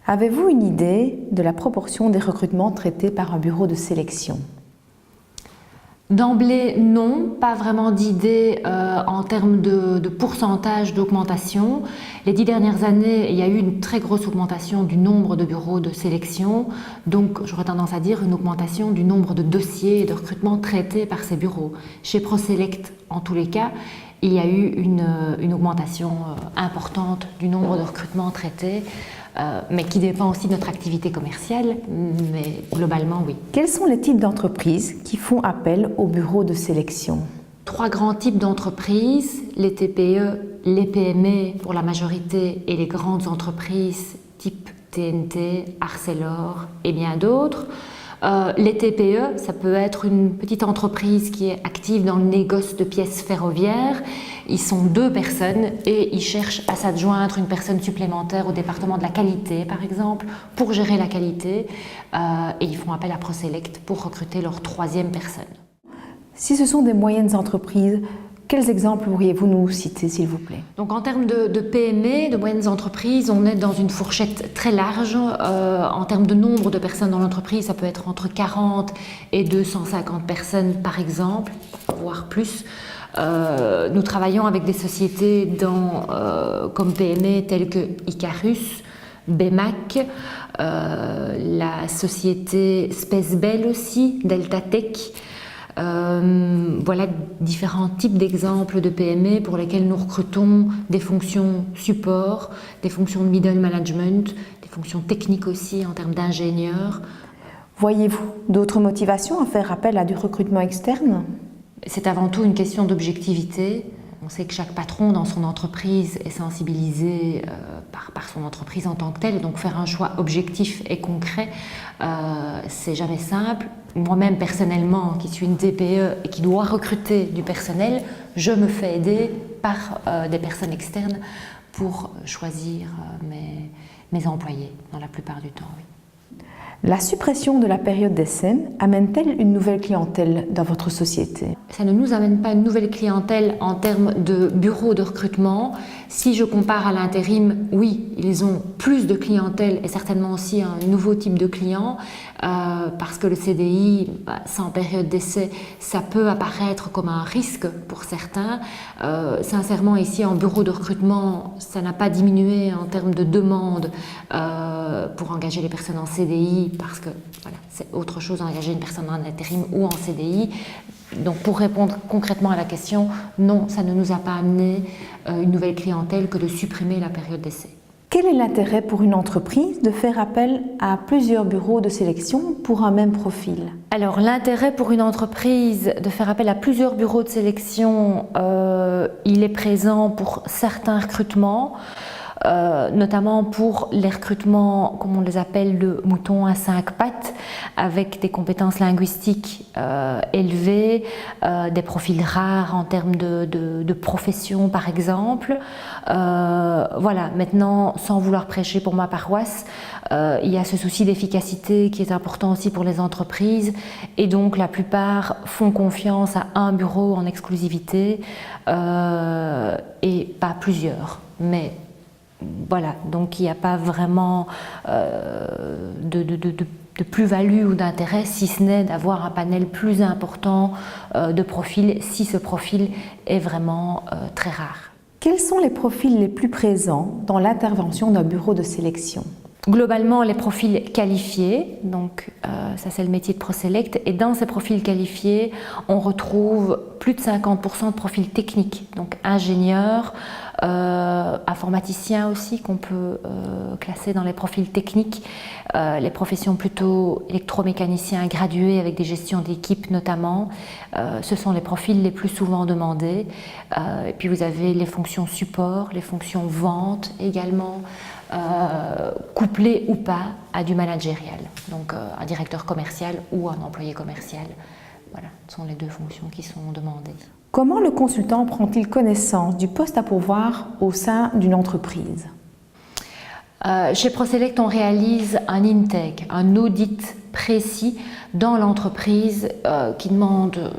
Avez-vous une idée de la proportion des recrutements traités par un bureau de sélection? D'emblée, non, pas vraiment d'idée en termes de pourcentage d'augmentation. Les 10 dernières années, il y a eu une très grosse augmentation du nombre de bureaux de sélection, donc j'aurais tendance à dire une augmentation du nombre de dossiers et de recrutements traités par ces bureaux. Chez ProSelect, en tous les cas, il y a eu une augmentation importante du nombre de recrutements traités, mais qui dépend aussi de notre activité commerciale, mais globalement, oui. Quels sont les types d'entreprises qui font appel au bureau de sélection? 3 grands types d'entreprises, les TPE, les PME pour la majorité et les grandes entreprises type TNT, Arcelor et bien d'autres. Les TPE, ça peut être une petite entreprise qui est active dans le négoce de pièces ferroviaires. Ils sont 2 personnes et ils cherchent à s'adjoindre une personne supplémentaire au département de la qualité, par exemple, pour gérer la qualité. Et ils font appel à ProSelect pour recruter leur 3e personne. Si ce sont des moyennes entreprises, quels exemples pourriez-vous nous citer, s'il vous plaît? Donc en termes de PME, de moyennes entreprises, on est dans une fourchette très large. En termes de nombre de personnes dans l'entreprise, ça peut être entre 40 et 250 personnes par exemple, voire plus. Nous travaillons avec des sociétés comme PME telles que Icarus, BEMAC, la société Spacebell aussi, Delta Tech. Voilà différents types d'exemples de PME pour lesquels nous recrutons des fonctions support, des fonctions de middle management, des fonctions techniques aussi en termes d'ingénieurs. Voyez-vous d'autres motivations à faire appel à du recrutement externe? C'est avant tout une question d'objectivité. On sait que chaque patron dans son entreprise est sensibilisé par son entreprise en tant que telle, donc faire un choix objectif et concret, c'est jamais simple. Moi-même personnellement, qui suis une TPE et qui dois recruter du personnel, je me fais aider par des personnes externes pour choisir mes employés dans la plupart du temps. Oui. La suppression de la période d'essai amène-t-elle une nouvelle clientèle dans votre société? Ça ne nous amène pas une nouvelle clientèle en termes de bureaux de recrutement. Si je compare à l'intérim, oui, ils ont plus de clientèle et certainement aussi un nouveau type de client parce que le CDI, sans période d'essai, ça peut apparaître comme un risque pour certains. Sincèrement, ici en bureau de recrutement, ça n'a pas diminué en termes de demande pour engager les personnes en CDI parce que voilà, c'est autre chose d'engager une personne en intérim ou en CDI. Donc pour répondre concrètement à la question, non, ça ne nous a pas amené une nouvelle clientèle que de supprimer la période d'essai. Quel est l'intérêt pour une entreprise de faire appel à plusieurs bureaux de sélection pour un même profil? Alors l'intérêt pour une entreprise de faire appel à plusieurs bureaux de sélection, il est présent pour certains recrutements. Notamment pour les recrutements, comme on les appelle, le mouton à 5 pattes, avec des compétences linguistiques élevées, des profils rares en termes de profession par exemple. Voilà, maintenant, sans vouloir prêcher pour ma paroisse, il y a ce souci d'efficacité qui est important aussi pour les entreprises et donc la plupart font confiance à un bureau en exclusivité et pas plusieurs. Mais voilà, donc il n'y a pas vraiment de plus-value ou d'intérêt, si ce n'est d'avoir un panel plus important de profils, si ce profil est vraiment très rare. Quels sont les profils les plus présents dans l'intervention d'un bureau de sélection? Globalement, les profils qualifiés, donc ça c'est le métier de ProSelect, et dans ces profils qualifiés, on retrouve plus de 50% de profils techniques, donc ingénieurs, informaticiens aussi qu'on peut classer dans les profils techniques, les professions plutôt électromécaniciens gradués avec des gestions d'équipe notamment, ce sont les profils les plus souvent demandés. Et puis vous avez les fonctions support, les fonctions vente également, couplées ou pas à du managérial, donc un directeur commercial ou un employé commercial. Voilà, ce sont les 2 fonctions qui sont demandées. Comment le consultant prend-il connaissance du poste à pourvoir au sein d'une entreprise? Chez ProSelect, on réalise un intake, un audit précis dans l'entreprise qui demande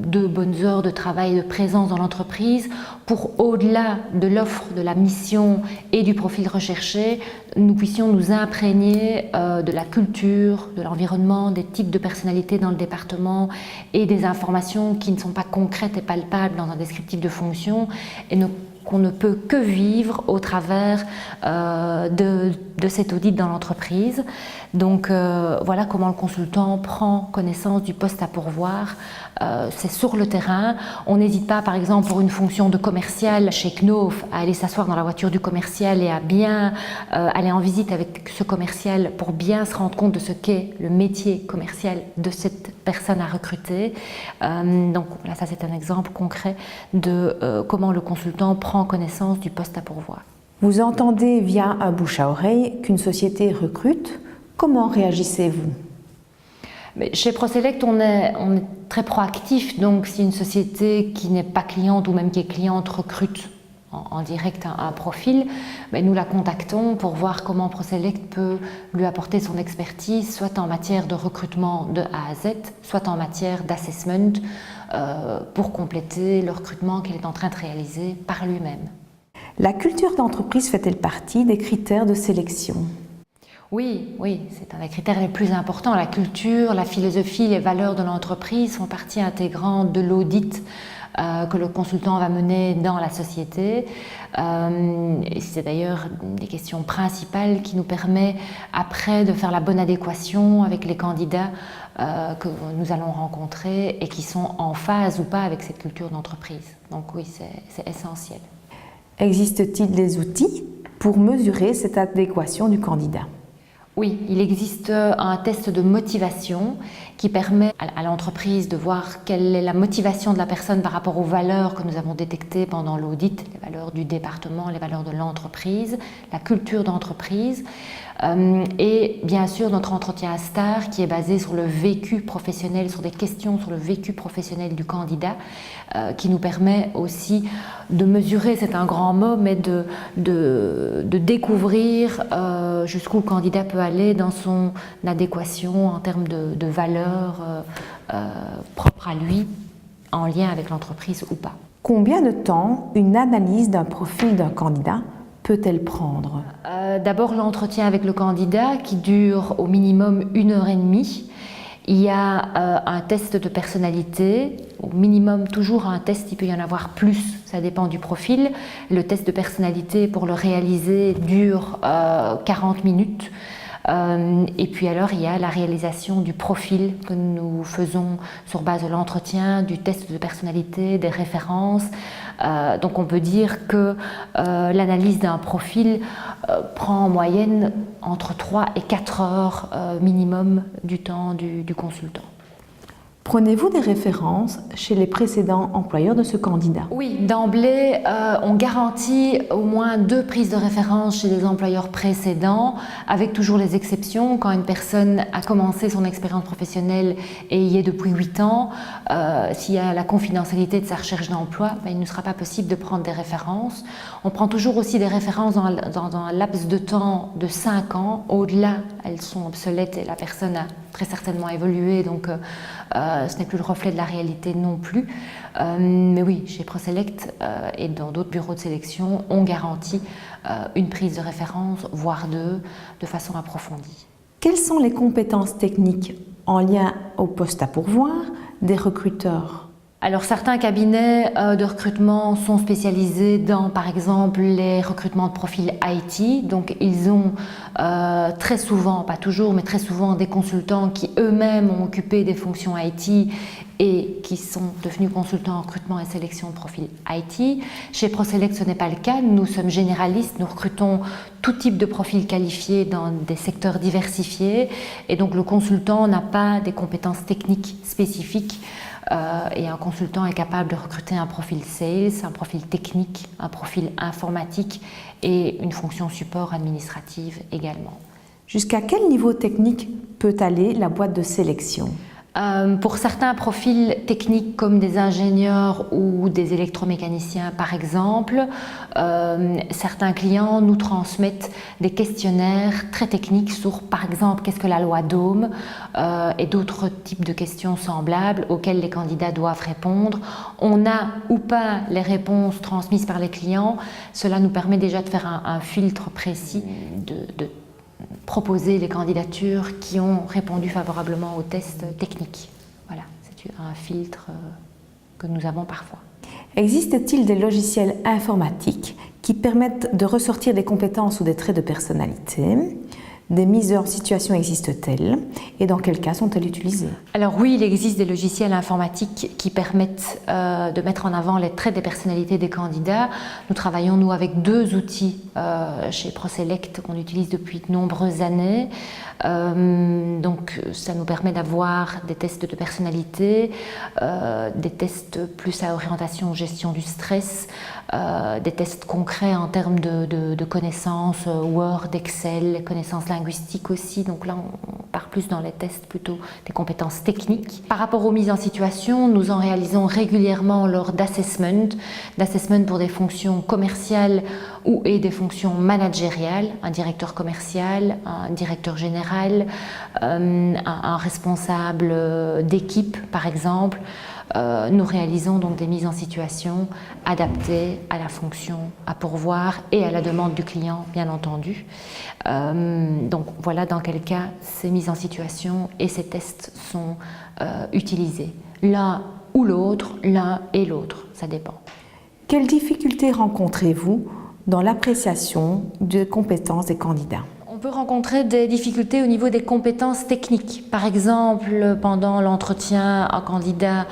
de bonnes heures de travail, de présence dans l'entreprise pour, au-delà de l'offre, de la mission et du profil recherché, nous puissions nous imprégner de la culture, de l'environnement, des types de personnalités dans le département et des informations qui ne sont pas concrètes et palpables dans un descriptif de fonction et qu'on ne peut que vivre au travers de cet audit dans l'entreprise. Donc voilà comment le consultant prend connaissance du poste à pourvoir. C'est sur le terrain. On n'hésite pas, par exemple, pour une fonction de commercial chez Knof, à aller s'asseoir dans la voiture du commercial et à bien aller en visite avec ce commercial pour bien se rendre compte de ce qu'est le métier commercial de cette personne à recruter. Donc là, ça c'est un exemple concret de comment le consultant prend connaissance du poste à pourvoir. Vous entendez via un bouche à oreille qu'une société recrute. Comment réagissez-vous? Mais chez ProSelect, on est très proactif. Donc, si une société qui n'est pas cliente ou même qui est cliente recrute en direct un profil, mais nous la contactons pour voir comment ProSelect peut lui apporter son expertise, soit en matière de recrutement de A à Z, soit en matière d'assessment pour compléter le recrutement qu'il est en train de réaliser par lui-même. La culture d'entreprise fait-elle partie des critères de sélection? Oui, c'est un des critères les plus importants. La culture, la philosophie, les valeurs de l'entreprise font partie intégrante de l'audit que le consultant va mener dans la société. Et c'est d'ailleurs des questions principales qui nous permettent après de faire la bonne adéquation avec les candidats que nous allons rencontrer et qui sont en phase ou pas avec cette culture d'entreprise. Donc oui, c'est essentiel. Existe-t-il des outils pour mesurer cette adéquation du candidat? Oui, il existe un test de motivation qui permet à l'entreprise de voir quelle est la motivation de la personne par rapport aux valeurs que nous avons détectées pendant l'audit, les valeurs du département, les valeurs de l'entreprise, la culture d'entreprise et bien sûr notre entretien à STAR qui est basé sur le vécu professionnel, sur des questions sur le vécu professionnel du candidat qui nous permet aussi de mesurer, c'est un grand mot, mais de découvrir jusqu'où le candidat peut aller dans son adéquation en termes de valeurs propres à lui, en lien avec l'entreprise ou pas. Combien de temps une analyse d'un profil d'un candidat peut-elle prendre? D'abord l'entretien avec le candidat qui dure au minimum 1h30. Il y a un test de personnalité, au minimum toujours un test, il peut y en avoir plus, ça dépend du profil. Le test de personnalité pour le réaliser dure 40 minutes. Et puis alors il y a la réalisation du profil que nous faisons sur base de l'entretien, du test de personnalité, des références. Donc on peut dire que l'analyse d'un profil prend en moyenne entre 3 et 4 heures minimum du temps du consultant. Prenez-vous des références chez les précédents employeurs de ce candidat? Oui, d'emblée, on garantit au moins 2 prises de référence chez les employeurs précédents, avec toujours les exceptions. Quand une personne a commencé son expérience professionnelle et y est depuis 8 ans, s'il y a la confidentialité de sa recherche d'emploi, il ne sera pas possible de prendre des références. On prend toujours aussi des références dans un laps de temps de 5 ans. Au-delà, elles sont obsolètes et la personne a très certainement évolué, donc ce n'est plus le reflet de la réalité non plus. Mais oui, chez ProSelect et dans d'autres bureaux de sélection, on garantit une prise de référence, voire 2, de façon approfondie. Quelles sont les compétences techniques en lien au poste à pourvoir des recruteurs? Alors certains cabinets de recrutement sont spécialisés dans par exemple les recrutements de profils IT, donc ils ont très souvent, pas toujours, mais très souvent des consultants qui eux-mêmes ont occupé des fonctions IT et qui sont devenus consultants en recrutement et sélection de profils IT. Chez ProSelect, ce n'est pas le cas, nous sommes généralistes, nous recrutons tout type de profils qualifiés dans des secteurs diversifiés et donc le consultant n'a pas des compétences techniques spécifiques. Et un consultant est capable de recruter un profil sales, un profil technique, un profil informatique et une fonction support administrative également. Jusqu'à quel niveau technique peut aller la boîte de sélection? Pour certains profils techniques comme des ingénieurs ou des électromécaniciens par exemple, certains clients nous transmettent des questionnaires très techniques sur par exemple qu'est-ce que la loi d'Ohm et d'autres types de questions semblables auxquelles les candidats doivent répondre. On a ou pas les réponses transmises par les clients, cela nous permet déjà de faire un filtre précis, de proposer les candidatures qui ont répondu favorablement aux tests techniques. Voilà, c'est un filtre que nous avons parfois. Existe-t-il des logiciels informatiques qui permettent de ressortir des compétences ou des traits de personnalité? Des mises en situation existent-elles et dans quel cas sont-elles utilisées? Alors oui, il existe des logiciels informatiques qui permettent de mettre en avant les traits des personnalités des candidats. Nous travaillons, nous, avec 2 outils chez ProSelect qu'on utilise depuis de nombreuses années. Donc ça nous permet d'avoir des tests de personnalité, des tests plus à orientation gestion du stress, des tests concrets en termes de connaissances Word, Excel, connaissances linguistiques aussi. Donc là on part plus dans les tests plutôt des compétences techniques. Par rapport aux mises en situation, nous en réalisons régulièrement lors d'assessment pour des fonctions commerciales et des fonctions managériales, un directeur commercial, un directeur général, un responsable d'équipe par exemple. Nous réalisons donc des mises en situation adaptées à la fonction à pourvoir et à la demande du client, bien entendu. Donc voilà dans quel cas ces mises en situation et ces tests sont utilisés. L'un ou l'autre, l'un et l'autre, ça dépend. Quelles difficultés rencontrez-vous dans l'appréciation des compétences des candidats? On peut rencontrer des difficultés au niveau des compétences techniques. Par exemple, pendant l'entretien, un candidat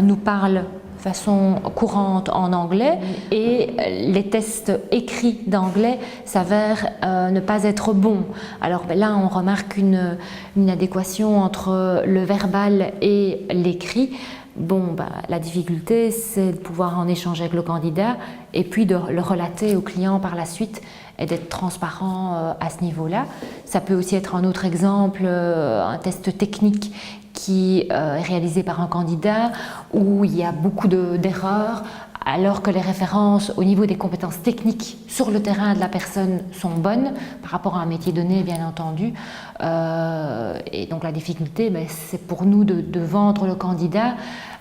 nous parle de façon courante en anglais et les tests écrits d'anglais s'avèrent ne pas être bons. Alors là, on remarque une adéquation entre le verbal et l'écrit. Bon, la difficulté, c'est de pouvoir en échanger avec le candidat et puis de le relater au client par la suite et d'être transparent à ce niveau-là. Ça peut aussi être un autre exemple, un test technique qui est réalisé par un candidat où il y a beaucoup d'erreurs alors que les références au niveau des compétences techniques sur le terrain de la personne sont bonnes par rapport à un métier donné, bien entendu. Et donc la difficulté, c'est pour nous de vendre le candidat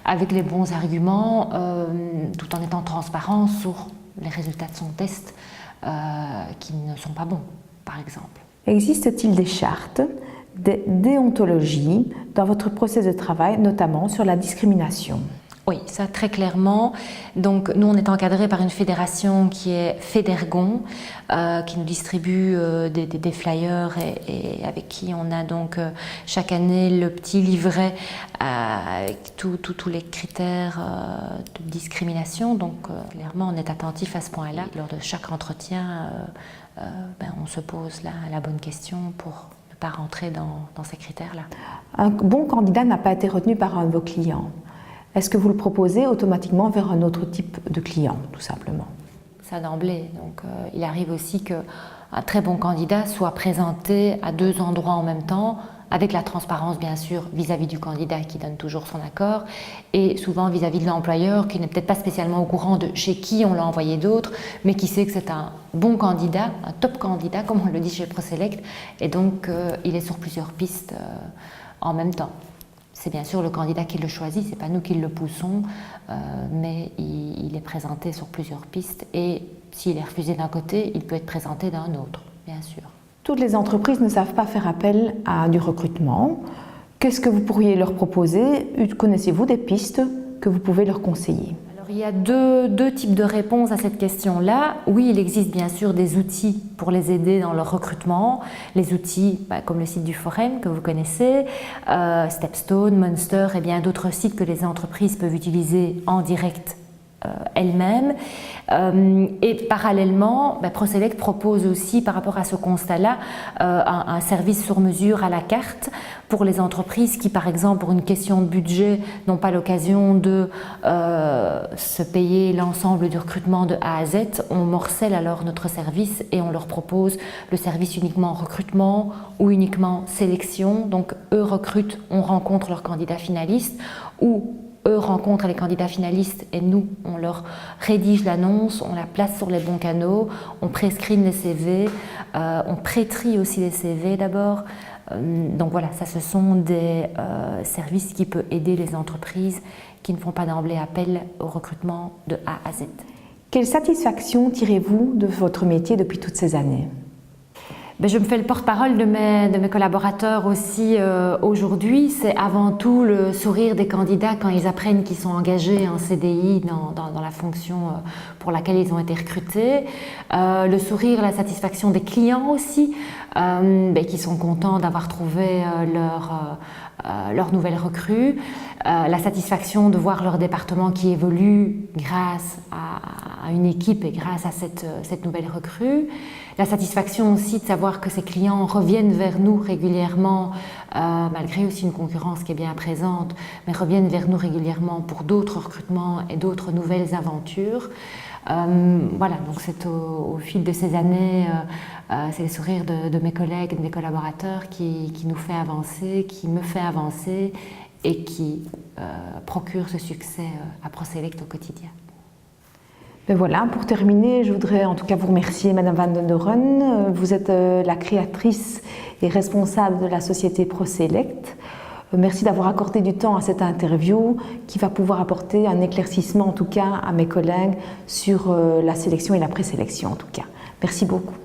avec les bons arguments, tout en étant transparent sur les résultats de son test qui ne sont pas bons, par exemple. Existe-t-il des chartes, des déontologies dans votre processus de travail, notamment sur la discrimination? Oui, ça très clairement. Donc nous, on est encadré par une fédération qui est Fédergon, qui nous distribue des flyers et avec qui on a donc chaque année le petit livret avec tous les critères de discrimination. Donc clairement, on est attentif à ce point-là. Lors de chaque entretien, on se pose la bonne question pour ne pas rentrer dans ces critères-là. Un bon candidat n'a pas été retenu par un de vos clients. Est-ce que vous le proposez automatiquement vers un autre type de client, tout simplement? Ça d'emblée. Donc, il arrive aussi qu'un très bon candidat soit présenté à 2 endroits en même temps, avec la transparence bien sûr vis-à-vis du candidat qui donne toujours son accord, et souvent vis-à-vis de l'employeur qui n'est peut-être pas spécialement au courant de chez qui on l'a envoyé d'autres, mais qui sait que c'est un bon candidat, un top candidat comme on le dit chez ProSelect, et donc il est sur plusieurs pistes en même temps. C'est bien sûr le candidat qui le choisit, ce n'est pas nous qui le poussons, mais il est présenté sur plusieurs pistes et s'il est refusé d'un côté, il peut être présenté d'un autre, bien sûr. Toutes les entreprises ne savent pas faire appel à du recrutement. Qu'est-ce que vous pourriez leur proposer? Connaissez-vous des pistes que vous pouvez leur conseiller? Il y a deux types de réponses à cette question-là. Oui, il existe bien sûr des outils pour les aider dans leur recrutement. Les outils comme le site du Forum que vous connaissez, Stepstone, Monster et bien d'autres sites que les entreprises peuvent utiliser en direct elle-même. Et parallèlement, ProSelect propose aussi, par rapport à ce constat-là, un service sur mesure à la carte pour les entreprises qui, par exemple, pour une question de budget, n'ont pas l'occasion de se payer l'ensemble du recrutement de A à Z. On morcelle alors notre service et on leur propose le service uniquement recrutement ou uniquement sélection. Donc eux recrutent, on rencontre leurs candidats finalistes, ou eux rencontrent les candidats finalistes et nous, on leur rédige l'annonce, on la place sur les bons canaux, on prescreen les CV, on pré-trie aussi les CV d'abord. Donc voilà, ça ce sont des services qui peuvent aider les entreprises qui ne font pas d'emblée appel au recrutement de A à Z. Quelle satisfaction tirez-vous de votre métier depuis toutes ces années ? Je me fais le porte-parole de mes collaborateurs aussi aujourd'hui. C'est avant tout le sourire des candidats quand ils apprennent qu'ils sont engagés en CDI dans la fonction pour laquelle ils ont été recrutés. Le sourire, la satisfaction des clients aussi, qui sont contents d'avoir trouvé leur nouvelle recrue. La satisfaction de voir leur département qui évolue grâce à une équipe et grâce à cette nouvelle recrue. La satisfaction aussi de savoir que ces clients reviennent vers nous régulièrement, malgré aussi une concurrence qui est bien présente, mais reviennent vers nous régulièrement pour d'autres recrutements et d'autres nouvelles aventures. Voilà, donc c'est au fil de ces années, c'est les sourires de mes collègues et de mes collaborateurs qui nous fait avancer, qui me fait avancer et qui procure ce succès à ProSelect au quotidien. Voilà, pour terminer, je voudrais en tout cas vous remercier, Madame Van den Doren. Vous êtes la créatrice et responsable de la société ProSelect. Merci d'avoir accordé du temps à cette interview qui va pouvoir apporter un éclaircissement en tout cas à mes collègues sur la sélection et la présélection en tout cas. Merci beaucoup.